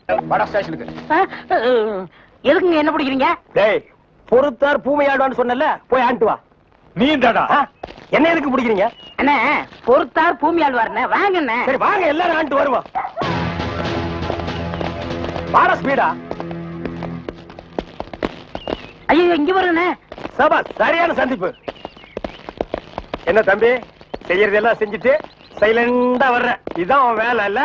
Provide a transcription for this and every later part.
வட ஸ்டேஷனுக்கு. எதுக்குங்க என்ன பிடிக்கிறீங்க? டேய், பொறுத்தார் பூமையாடுவான்னு சொன்னல, போய் ஆண்டு வா. நீ இந்தடா. என்ன எதுக்கு பிடிக்கிறீங்க? அண்ணே, பொறுத்தார் பூமி ஆழ்வாருண்ணே, வாங்க அண்ணே. சரி வாங்க, எல்லாரும் ஆண்டு வருவோம். வாட ஸ்பீடா. ஐயோ, இங்க வருங்கண்ணே. சபா, சரியான சந்திப்பு. என்ன தம்பி, செய்யறதெல்லாம் செஞ்சுட்டு சைலண்டா வர்ற, இதான் அவன் வேலை இல்ல?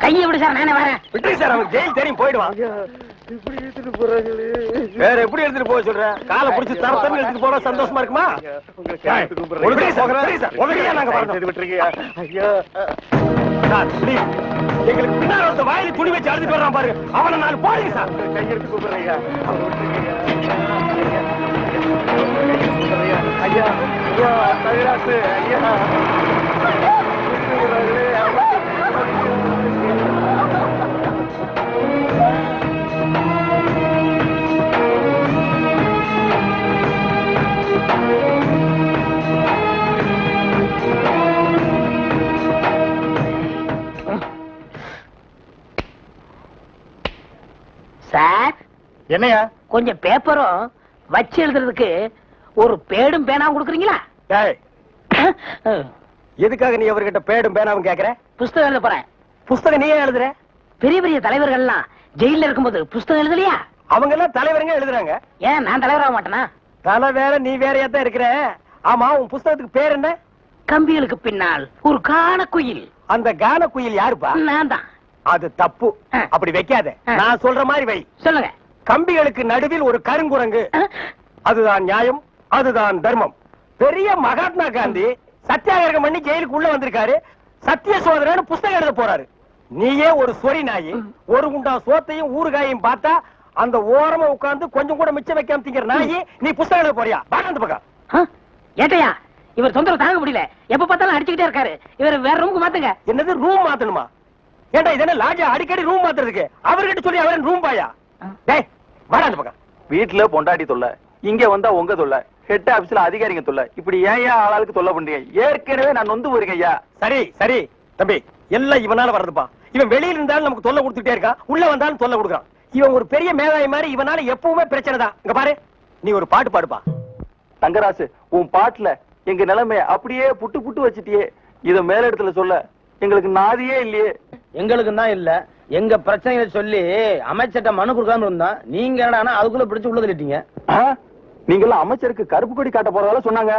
கையை விடு சார், நானே வரேன். விட்டு சார், அவனுக்கு ஜெயில் தெரியும், போயிடுவான். இப்படி எடுத்துட்டு போறாங்களே. வேற எப்படி எடுத்துட்டு போக சொல்ற? காலை புடிச்சு தரத்தன்னு எடுத்துட்டு போனா சந்தோஷமா இருக்குமா? எங்களுக்கு பின்னால் ஒருத்த வாயில துணி வச்சு அழுதுட்டு வர்றான் பாரு, அவனை நான் போறீங்க சார். கையெடுத்து கூப்பிடுறேன் ஐயா. ஐயா, தகராசு ஐயா. சார், என்னையா? கொஞ்சம் பேப்பரும் வச்சு எழுதுறதுக்கு ஒரு பேடும் பேனாவும் கொடுக்குறீங்களா? எதுக்காக நீ அவர்கிட்ட பேடும் பேனாவும் கேக்குற? புஸ்தகம் எழுத போறேன். புஸ்தகம் நீயே எழுதுற? பெரிய பெரிய தலைவர்கள் எல்லாம் ஜெயில இருக்கும்போது புஸ்தகம் எழுதலையா? அவங்க எல்லாம் தலைவருங்க எழுதுறாங்க. ஏன் நான் தலைவராக மாட்டேனா? தலை வேற, நீ வேறையா தான் இருக்கிற. ஆமா, உன் புஸ்தகத்துக்கு பேர் என்ன? கம்பிகளுக்கு பின்னால் ஒரு கான குயில். அந்த கான குயில் யாருப்பா? நான் தான். அது தப்பு, அப்படி வைக்காத. நான் சொல்ற மாதிரி வை. சொல்லுங்க. கம்பிகளுக்கு நடுவில் ஒரு கருங்குரங்கு, அதுதான் நியாயம், அதுதான் தர்மம். பெரிய மகாத்மா காந்தி சத்தியாகிரகம் பண்ணி ஜெயிலுக்கு உள்ள வந்திருக்காரு. சத்திய சோதனை புஸ்தகம் எழுத போறாரு. நீயே ஒரு சொரி நாயி, ஒரு குண்டா சோத்தையும் ஊறுகாயையும் பார்த்தா அந்த ஓரமா உட்கார்ந்து கொஞ்சம் கூட மிச்சம் வைக்காம திங்கிற நாயி, நீ புஸ்தகம் எழுத போறியா? அந்த பக்கம் ஏட்டையா, இவர் தொந்தரவு தாங்க முடியல, எப்ப பார்த்தாலும் அடிச்சுக்கிட்டே இருக்காரு. இவர் வேற ரூமுக்கு மாத்துங்க. என்னது ரூம் மாத்தணுமா? ஏண்டா இதென்ன லாட்ஜா அடிக்கடி ரூம் மாத்துறதுக்கு? அவர்கிட்ட சொல்லி அவரன் ரூம் பாயா? டேய் வாடா அந்த பக்கம். வீட்டுல பொண்டாட்டி தொல்லை, இங்க வந்தா உங்க தொல்லை, ஹெட் ஆபீஸ்ல அதிகாரிங்க தொல்லை, இப்படி ஏன் ஆளாளுக்கு தொல்லை பண்றீங்க? ஏற்கனவே நான் நொந்து போயிருக்கேன் ஐயா. சரி சரி தம்பி, எல்லாம் இவனால வர்றதுப்பா. இவன் வெளியில இருந்தாலும் நமக்கு தொல்லை கொடுத்துட்டே இருக்கான், உள்ள வந்தாலும் தொல்லை கொடுக்கான். இவன் ஒரு பெரிய மேதாவி மாதிரி, இவனால எப்பவுமே பிரச்சனை தான். இங்க பாரு, நீ ஒரு பாட்டு பாடுப்பா. தங்கராசு, உன் பாட்டுல எங்க நிலைமைய அப்படியே புட்டு புட்டு வச்சிட்டியே. இத மேல இடத்துல சொல்ல எங்களுக்கு நாதியே இல்லையே. எங்களுக்கு தான் இல்ல, எங்க பிரச்சனைகளை சொல்லி அமைச்சர்ட்ட மனு கொடுக்காம இருந்தா நீங்க என்னன்னா அதுக்குள்ள பிடிச்சு உள்ள தள்ளிட்டீங்க. நீங்க எல்லாம் அமைச்சருக்கு கருப்பு கொடி காட்ட போறதால சொன்னாங்க.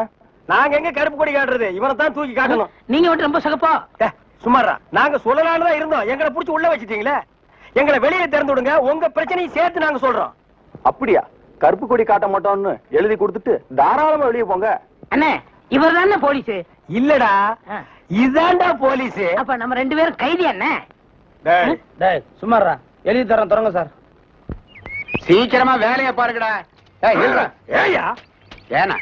நாங்க எங்க கருப்பு கொடி காட்டுறது? இவனை தான் தூக்கி காட்டணும். நீங்க மட்டும் ரொம்ப சகப்பா. சுமாரா, நாங்க சொல்லலான்னு தான் இருந்தோம், எங்களை புடிச்சு உள்ள வச்சிட்டீங்களே. எங்களை வெளியே திறந்து விடுங்க, உங்க பிரச்சனையும் சேர்த்து நாங்க சொல்றோம். அப்படியா? கருப்பு கொடி காட்ட மாட்டோம்னு எழுதி கொடுத்துட்டு தாராளமா வெளியே போங்க. அண்ணே, இவர் தானே போலீஸ்? இல்லடா, இதாண்டா போலீஸ். அப்ப நம்ம ரெண்டு பேரும் கைதி அண்ணே. டேய் சும்மாறா, எழுதி தரேன், தொடங்க சார். சீக்கிரமா வேலையை பாருங்கடா. ஏயா ஏனா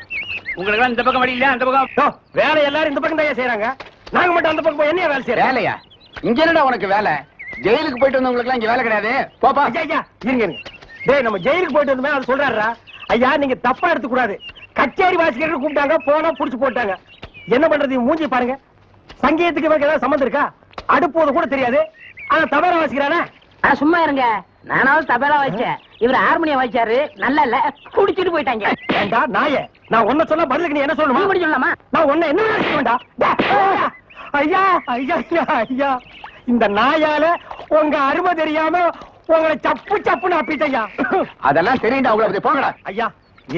உங்களுக்கு இந்த பக்கம் வழி இல்ல, அந்த பக்கம் வேலை எல்லாரும் இந்த பக்கம் தான் செய்யறாங்க, நாங்க மட்டும் அந்த பக்கம் என்னைய வேலை செய்யறோம்? வேலையா? இங்க என்னடா உனக்கு வேலை? ஜெயிலுக்கு போயிட்டு வந்தவங்களுக்கு எல்லாம் இங்க வேலை கிடையாது, போப்பா. ஐயா இருங்க, டேய் நம்ம ஜெயிலுக்கு போயிட்டு வந்தோமே அது சொல்றாரா? ஐயா நீங்க தப்பா எடுத்துக்க கூடாது. கச்சேரி வாசிக்கிறதுக்கு கூப்பிட்டாங்க, போனா புடிச்சு போட்டாங்க. என்ன பண்றது? மூஞ்சி பாருங்க. சங்கீதத்துக்கு இவருக்கு ஏதாவது சம்பந்தம் இருக்கா? அடுப்போது கூட தெரியாது, ஆனா தபேலா வாசிக்கிறானே. சும்மா இருங்க, நானாவது தபேலா வாசிச்சேன், இவர் ஹார்மோனியம் வாசிச்சாரு. நல்லா இல்ல, குடிச்சிட்டு போயிட்டாங்க. ஏண்டா நாயே, நான் ஒன்ன சொல்ல பதிலுக்கு நீ என்ன சொல்லணுமா? நீ சொல்லலாமா? நான் ஒன்ன என்ன செய்ய வேண்டாம். ஐயா ஐயா ஐயா, இந்த நாயால உங்க அருமை தெரியாம உங்களை சப்பு சப்புன்னு அப்பிட்டையா. அதெல்லாம் தெரியுண்டா உங்களுக்கு, போங்கடா. ஐயா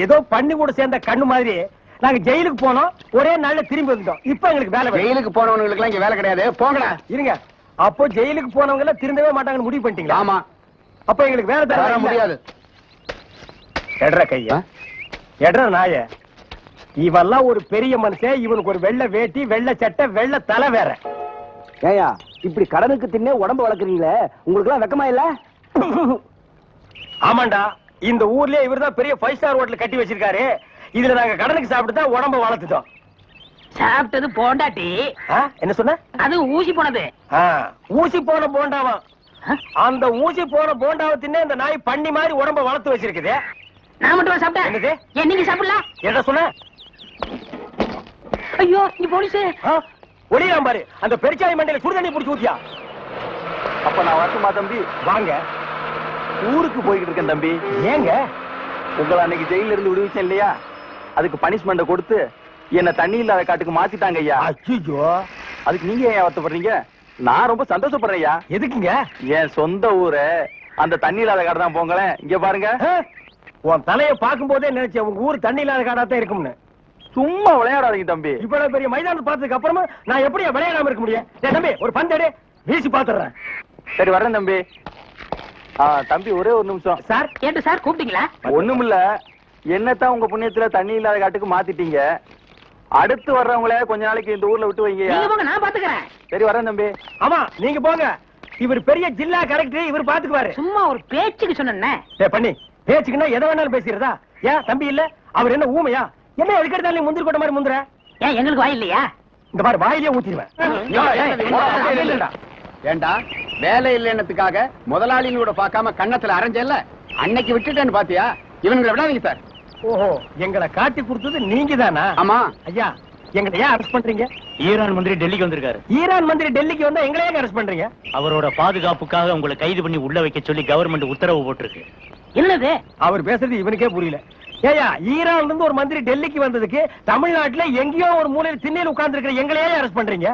ஏதோ பண்ணி கூட சேர்ந்த கண்ணு மாதிரி நாங்க ஜெயிலுக்கு போனோம், ஒரே நாள்ல திரும்பி வந்துட்டோம். இப்ப எங்களுக்கு வேலை. ஜெயிலுக்கு போனவங்களுக்கு எல்லாம் இங்க வேலை கிடையாது, போங்கடா. இருங்க, அப்போ ஜெயிலுக்கு போனவங்க எல்லாம் திரும்பவே மாட்டாங்கன்னு முடிவு பண்ணிட்டீங்களா? ஆமா. அப்ப எங்களுக்கு வேலை தர முடியாது. எட்ற கையா, எட்ற நாய. இவெல்லாம் ஒரு பெரிய மனுஷன், இவனுக்கு ஒரு வெள்ளை வேட்டி, வெள்ளை சட்டை, வெள்ளை தலை வேற. ஏயா இப்படி கடனுக்கு தின்னே உடம்பு வளர்க்குறீங்களே, உங்களுக்கு எல்லாம் வெக்கமா இல்ல? ஆமாண்டா, இந்த ஊர்லயே இவர்தான் பெரிய 5 ஸ்டார் ஹோட்டல் கட்டி வச்சிருக்காரு. இதுல நாங்க கடனுக்கு சாப்பிட்டு தான் உடம்ப வளர்த்துட்டோம். சாப்பிட்டது போண்டாட்டி. என்ன சொன்ன? அது ஊசி போனது. ஊசி போன போண்டாவா? அந்த ஊசி போன போண்டாவை தின்னே இந்த நாய் பண்ணி மாதிரி உடம்ப வளர்த்து வச்சிருக்குது. நான் மட்டும் சாப்பிட்டேன். என்னது? ஏன் நீங்க சாப்பிடல? என்ன சொன்ன? ஐயோ, நீ போலீஸ். ஒளியாம் பாரு, அந்த பெருச்சாய் மண்டையில சுடுதண்ணி புடிச்சு ஊத்தியா. அப்ப நான் வரட்டுமா தம்பி? வாங்க. ஊருக்கு போய்கிட்டு இருக்கேன் தம்பி. ஏங்க? உங்களை அன்னைக்கு ஜெயில இருந்து விடுவிச்சேன் இல்லையா, அதுக்கு பனிஷ்மெண்ட கொடுத்து என்ன தண்ணி இல்லாத காட்டுக்கு மாத்திட்டாங்க ஐயா. அச்சோ, அதுக்கு நீங்க ஏன் வருத்தப்படுறீங்க? நான் ரொம்ப சந்தோஷப்படுறேன் ஐயா. எதுக்குங்க? என் சொந்த ஊரு அந்த தண்ணி இல்லாத காடு தான். போங்களேன், இங்க பாருங்க. உன் தலைய பாக்கும் போதே நினைச்சேன் உங்க ஊர் தண்ணி இல்லாத காடாத்தான் இருக்கும்னு. சும்மா விளையாடாதீங்க தம்பி. இவ்வளவு பெரிய மைதானம் பார்த்ததுக்கு அப்புறமா நான் எப்படி விளையாடாம இருக்க முடியும்? தம்பி ஒரு பந்தடி வீசி பாத்துறேன். சரி வர்றேன் தம்பி. தம்பி ஒரே ஒரு நிமிஷம். சார் கேட்டு சார் கூப்பிட்டீங்களா? ஒண்ணுமில்ல, என்னத்தான் உங்க புண்ணியத்துல தண்ணி இல்லாத காட்டுக்கு மாத்திட்டீங்க. அடுத்து வர்றவங்கள கொஞ்ச நாளைக்கு இந்த ஊர்ல விட்டு வைங்க. நீங்க போங்க, நான் பாத்துக்கிறேன். சரி வரேன் தம்பி. ஆமா நீங்க போங்க. இவர் பெரிய ஜில்லா கலெக்டர், இவர் பாத்துக்குவாரு. சும்மா ஒரு பேச்சுக்கு சொன்னேன். பண்ணி பேச்சுக்குன்னா எதை வேணாலும் பேசிடுறதா? ஏன் தம்பி இல்ல? அவர் என்ன ஊமையா? என்ன எதுக்கெடுத்தாலும் நீ முந்திரி கொட்ட மாதிரி முந்துற? ஏன் எங்களுக்கு வாய் இல்லையா? இந்த மாதிரி வாயிலே ஊத்திடுவேன். ஏண்டா வேலை இல்லைன்னதுக்காக முதலாளிகளோட பார்க்காம கண்ணத்துல அரைஞ்சல்ல, அன்னைக்கு விட்டுட்டேன்னு பாத்தியா? இவங்களை விடாதீங்க சார். ஓஹோ, எங்களை காட்டி கொடுத்தது நீங்க தானா? ஆமா ஐயா, எங்களை ஏன் அரெஸ்ட் பண்றீங்க? ஈரான் மந்திரி டெல்லிக்கு வந்திருக்காரு. ஈரான் மந்திரி டெல்லிக்கு வந்தா எங்களை ஏன் அரெஸ்ட் பண்றீங்க? அவரோட பாதுகாப்புக்காக உங்களை கைது பண்ணி உள்ள வைக்க சொல்லி கவர்மெண்ட் உத்தரவு போட்டிருக்கு. என்னது? அவர் பேசுறது இவனுக்கே புரியல. ஏயா, ஈரான்ல இருந்து ஒரு மந்திரி டெல்லிக்கு வந்ததுக்கு தமிழ்நாட்டுல எங்கேயோ ஒரு மூலையில் திண்ணையில் உட்கார்ந்து இருக்கிற எங்களையே அரெஸ்ட் பண்றீங்க?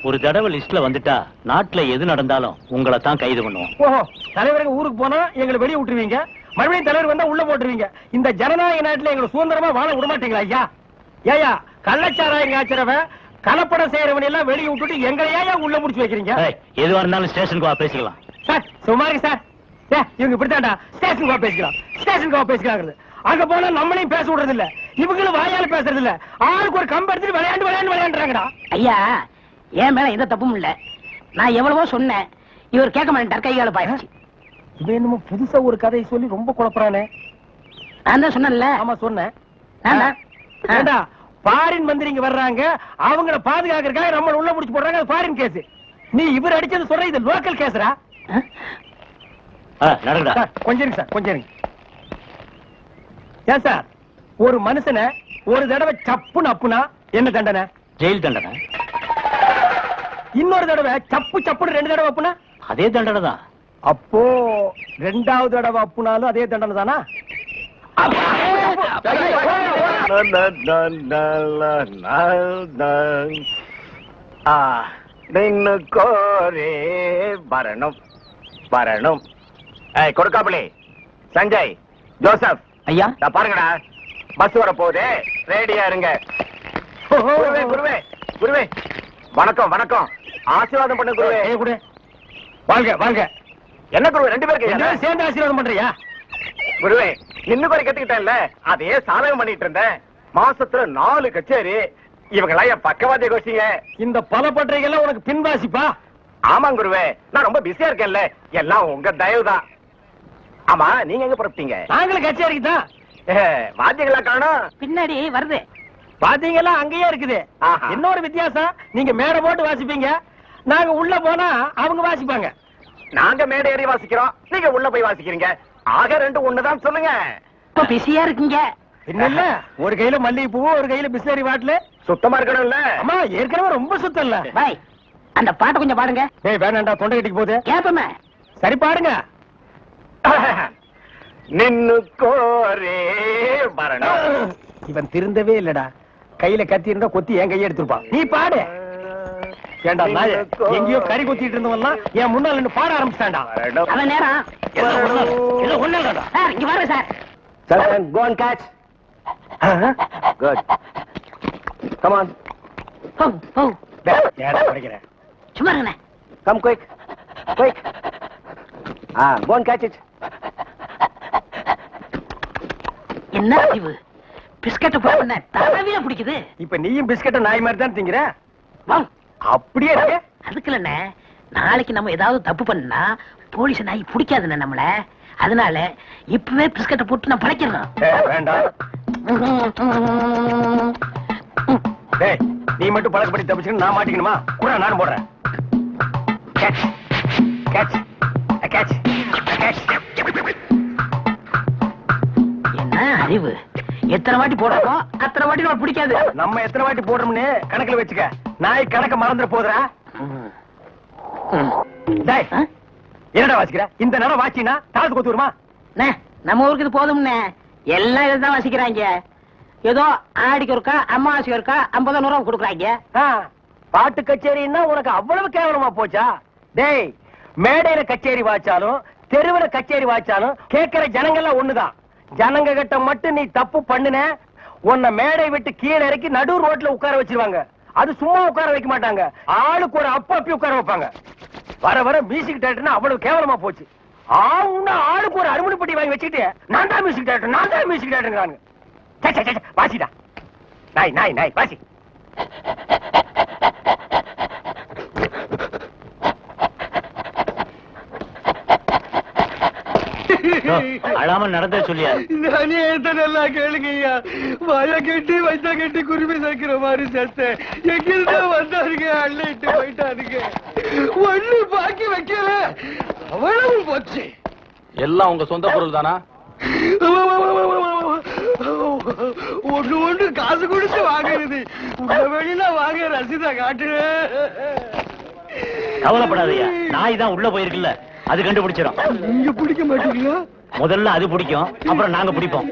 ஒரு தடவை லிஸ்ட்ல வந்துட்டா நாட்டுல எது நடந்தாலும் உங்களை தான் கைது பண்ணுவோம். ஓஹோ, தலைவர்கள் ஊருக்கு போனா எங்களை வெளியே விட்டுருவீங்க, மறுபடியும் தலைவர் வந்தா உள்ள போட்டுருவீங்க. இந்த ஜனநாயக நாட்டுல எங்களை சுதந்திரமா வாழ விட மாட்டீங்களா ஐயா? ஏயா, கள்ளச்சாராயம் காய்ச்சறவன் கலப்படம் செய்யறவன் எல்லாம் வெளியே விட்டுட்டு எங்களையா உள்ள முடிச்சு வைக்கிறீங்க? எதுவா இருந்தாலும் ஸ்டேஷனுக்கு வா பேசிக்கலாம். சார் சுமாரி சார், இவங்க இப்படித்தாண்டா ஸ்டேஷனுக்கு வா பேசிக்கலாம், ஸ்டேஷனுக்கு வா பேசிக்கலாம். அங்க போனா நம்மளையும் பேச விடுறது இல்ல, இவங்களும் வாயால பேசுறது இல்ல. ஆளுக்கு ஒரு கம்பு எடுத்துட்டு விளையாண்டுறாங்கடா. ஐயா, என் மேல எந்த தப்பும் இல்ல. நான் எவ்வளவோ சொன்னேன், இவர் கேட்க மாட்டேன், கையால பாயிடுச்சு. இவன் என்னமோ புதுசா ஒரு கதையை சொல்லி ரொம்ப குழப்பறானே. நான் தான் சொன்னேன்ல. ஆமா சொன்னேன். ஏண்டா ஃபாரின் மந்திரிங்க வர்றாங்க, அவங்கள பாதுகாக்கிறதுக்காக நம்ம உள்ள முடிச்சு போடுறாங்க, அது ஃபாரின் கேஸ். நீ இவர் அடிச்சது சொல்ற, இது லோக்கல் கேஸ்ரா. கொஞ்சம் இருங்க சார், கொஞ்சம் இருங்க. ஏன் சார், ஒரு மனுஷனை ஒரு தடவை சப்புன்னு அப்புனா என்ன தண்டனை? ஜெயில் தண்டனை. இன்னொரு தடவை சப்பு சப்புன்னு 2 தடவை அப்புனா அதே தண்டனை தான். அப்போ 2வது தடவை அப்புனாலும் அதே தண்டனை தானா? கோரே வரணும் வரணும். கொடுக்காப்புளி, சஞ்சய், ஜோசப், ஐயா பாருங்கடா, பஸ் வர போகுது, ரெடியா இருங்க. குருவே குருவே குருவே, வணக்கம் வணக்கம், ஆசீர்வாதம் பண்ணு குருவே. கூட வாங்க வாங்க. என்ன குருவே, 2 பேருக்கு சேர்ந்து ஆசீர்வாதம் பண்றியா? குருவே, இன்னும் குறை கத்துக்கிட்டேன்ல, அதையே சாதகம் பண்ணிட்டு இருந்தேன். மாசத்துல 4 கச்சேரி. இவங்கெல்லாம் என் பக்கவாதிய கோஷிங்க. இந்த பல பற்றைகள்லாம் உனக்கு பின்வாசிப்பா? ஆமாங்க குருவே, நான் ரொம்ப பிஸியா இருக்கேன்ல, எல்லாம் உங்க தயவுதான். ஆமா, நீங்க எங்க புறப்பட்டீங்க? நாங்களும் கச்சேரிக்கு தான். வாத்தியங்களா காணோம்? பின்னாடி வருது. பாத்தீங்களா, அங்கேயே இருக்குது. ஆஹா. இன்னொரு வித்தியாசம், நீங்க மேடை போட்டு வாசிப்பீங்க, நாங்க உள்ள போனா அவங்க வாசிப்பாங்க. நாங்க மேடை ஏறி வாசிக்கிறோம், நீங்க உள்ள போய் வாசிக்கிறீங்க. ஆக 2 ஒண்ணுதான் சொல்லுங்க. இப்ப பிஸியா இருக்கீங்க. இல்ல, ஒரு கையில மல்லிகைப்பூ, ஒரு கையில பிஸ்லரி பாட்டில். சுத்தமா இருக்கணும்ல? அம்மா ஏற்கனவே ரொம்ப சுத்தம் இல்ல. பாய், அந்த பாட்டை கொஞ்சம் பாடுங்க. ஏய் வேணாண்டா, தொண்டை கட்டிக்கு போகுது. கேப்பமே. சரி பாடுங்க. நின்னு கோரே வரணும். இவன் திருந்தவே இல்லடா, கையில கத்தி இருந்தா கொத்தி என் கையை எடுத்துருப்பான். நீ பாடு. ஏண்டா நாயே, எங்கேயோ கறி கொத்திட்டு இருந்தவன்லாம் என் முன்னால நின்னு பாட ஆரம்பிச்சான்டா. அவன் நேரம். சார் இங்க வாங்க sir. Go and catch. Good. Come on. போ போ. ஏடா படிக்கிறேன். சும்மா இருங்கண்ணே. Come quick. Quick. Go and catch it. என்ன அறிவு, பிஸ்கட் போன தரவில பிடிக்குது. இப்ப நீயும் பிஸ்கட்ட நாய் மாதிரி தான் திங்கிற. வா. அப்படியே இருக்கு. அதுக்குள்ள நாளைக்கு நம்ம ஏதாவது தப்பு பண்ணா போலீஸ் நாய் பிடிக்காதுண்ணே நம்மள. அதனால இப்பவே பிஸ்கட்டை போட்டு நான் படைக்கிறேன். வேண்டாம். டேய், நீ மட்டும் பழக்கப்படி தப்பிச்சுன்னு நான் மாட்டிக்கணுமா? கூட நானும் போடுறேன். Catch catch catch catch. என்ன அறிவு, எத்தனை வாட்டி போடுறோம் அத்தனை வாட்டி நம்ம பிடிக்காது. நம்ம எத்தனை வாட்டி போடுறோம்னு கணக்குல வச்சுக்க. நாய் கணக்க மறந்துட போதுறா. டேய், என்னடா வாசிக்கிற? இந்த நேரம் வாசினா காது கொத்து வருமா? அண்ணே, நம்ம ஊருக்கு இது போதும்ண்ணே. எல்லாம் இதுதான் வசிக்கிறாங்க. ஏதோ ஆடிக்கு ஒருக்கா அம்மாவாசைக்கு ஒருக்கா 50 ரூபா கொடுக்குறாங்க. பாட்டு கச்சேரின்னா உனக்கு அவ்வளவு கேவலமா போச்சா? டேய், மேடையில கச்சேரி வாச்சாலும் தெருவுல கச்சேரி வாச்சாலும் கேட்கிற ஜனங்கள்லாம் ஒண்ணுதான். ஜனங்க கிட்ட மட்டும் நீ தப்பு பண்ணுன, உன்னை மேடை விட்டு கீழே இறக்கி நடு ரோட்ல உட்கார வச்சிருவாங்க. அது சும்மா உட்கார வைக்க மாட்டாங்க, ஆளுக்கு ஒரு அப்பி உட்கார வைப்பாங்க. வர வர மியூசிக் டைரக்டர்னா அவ்வளவு கேவலமா போச்சு. ஆளுக்கு ஒரு அருமணி பெட்டி வாங்கி வச்சுக்கிட்டு நான் தான் மியூசிக் டைரக்டர் வாசிடா. நாய் நாய் நாய் வாசி. அழாம நடந்த சொல்லியா? நல்லா கேளுங்க ஐயா. வாய கட்டி வைத்த கட்டி குருவி சேர்க்கிற மாதிரி சேர்த்தேன். எங்கிருந்தா வந்தாருங்க, அள்ளிட்டு போயிட்டாருங்க. ஒண்ணு பாக்கி வைக்கல, அவ்வளவு போச்சு. எல்லாம் உங்க சொந்த பொருள் தானா? ஒண்ணு காசு கொடுத்து வாங்குறது. உங்க வெளியில வாங்க ரசீதா காட்டு. கவலைப்படாதயா, நாய் தான் உள்ள போயிருக்குல்ல, அது கண்டுபிடிச்சிடும். நீங்க பிடிக்க மாட்டீங்களா? முதல்ல அது பிடிக்கும், அப்புறம் நாங்க பிடிப்போம்.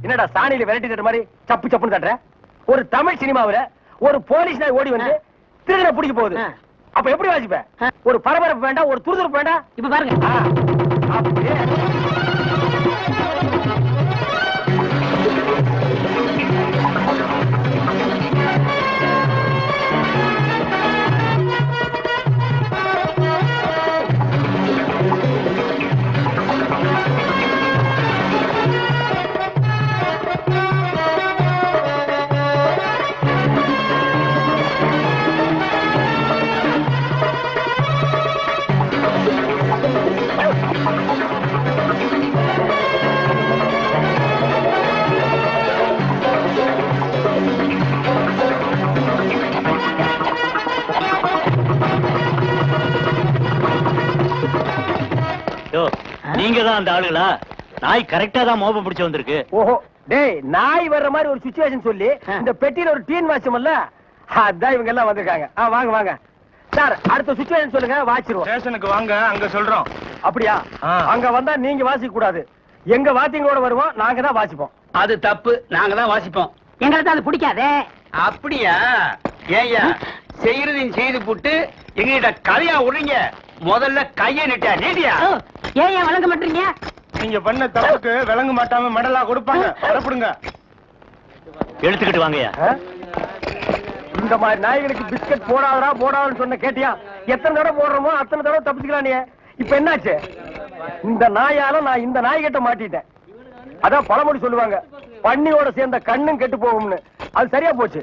என்னடா சாணியில விரட்டி தட்ட மாதிரி சப்பு சப்புன்னு தட்டுற? ஒரு தமிழ் சினிமாவுல ஒரு போலீஸ் நாய் ஓடி வந்து திருடனை பிடிக்க போகுது. அப்ப எப்படி வாசிப்ப? ஒரு பரபரப்பு வேண்டாம், ஒரு துருதுருப்பு வேண்டாம். இப்ப பாருங்க. அப்படியே நீங்க தான் அந்த ஆளுங்களா? நாய் கரெக்டா தான் மோப்பம் பிடிச்சு வந்திருக்கு. ஓஹோ, டேய், நாய் வர்ற மாதிரி ஒரு சிச்சுவேஷன் சொல்லி இந்த பெட்டியில ஒரு டீன் வாட்சமல்ல, அதான் இவங்க எல்லாம் வந்திருக்காங்க. வாங்க வாங்க சார், அடுத்த சிச்சுவேஷன் சொல்லுங்க, வாச்சிருவோம். ஸ்டேஷனுக்கு வாங்க, அங்க சொல்றோம். அப்படியா? அங்க வந்தா நீங்க வாசிக்க கூடாது, எங்க வாத்தியங்களோட வருவோம், நாங்க தான் வாசிப்போம். அது தப்பு, நாங்க தான் வாசிப்போம். எங்களுக்கு அது பிடிக்காதே. அப்படியா? ஏய்யா, செய்யறதையும் செய்து போட்டு எங்ககிட்ட கதையா விடுறீங்க. முதல்ல கைய நீட்டியா? ஏன் வழங்க மாட்டீங்க? நீங்க பண்ண தப்புக்கு விளங்க மாட்டாம மெடலா கொடுப்பாங்க. வரப்படுங்க. எடுத்துக்கிட்டு வாங்கயா. இந்த மாதிரி நாய்களுக்கு பிஸ்கட் போடாதுன்னு சொன்ன கேட்டியா? எத்தனை தடவை போடுறோமோ அத்தனை தடவை தப்பிச்சுக்கலாம். நீ இப்ப என்னாச்சு? இந்த நாயால நான் இந்த நாய் கிட்ட மாட்டிட்டேன். அதான் பழமொழி சொல்லுவாங்க, பன்னியோட சேர்ந்த கண்ணும் கெட்டு போகும்னு. அது சரியா போச்சு.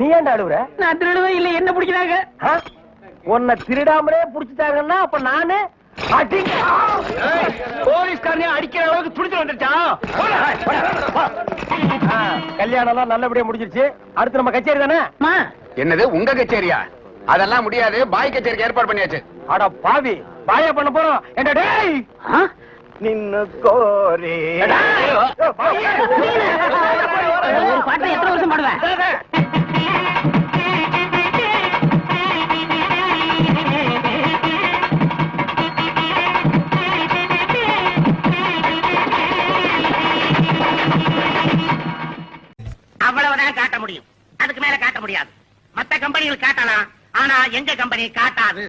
நீ ஏன்டா அழுவுற? நான் திருடுவே இல்ல, என்ன பிடிக்கிறாங்க? உன்னை திருடாமலே புடிச்சிட்டாங்கன்னா அப்ப நானு போலீஸ்காரனே அடிக்கிற அளவுக்கு துடிச்சு வந்துட்டான். கல்யாணம் எல்லாம் நல்லபடியா முடிஞ்சிருச்சு. அடுத்து நம்ம கச்சேரி தானே? என்னது உங்க கச்சேரியா? அதெல்லாம் முடியாது, பாய் கச்சேரிக்கு ஏற்பாடு பண்ணியாச்சு. அட பாவி, பாயா பண்ண போறோம். என்ன டேய், நின்னு கோரி ஒரு பாட்டை எத்தனை வருஷம் பாடுவேன்? அவ்வளவுதான் காட்ட முடியும், அதுக்கு மேல காட்ட முடியாது. மத்த கம்பெனிகள் காட்டலாம், ஆனா எங்க கம்பெனி காட்டாது.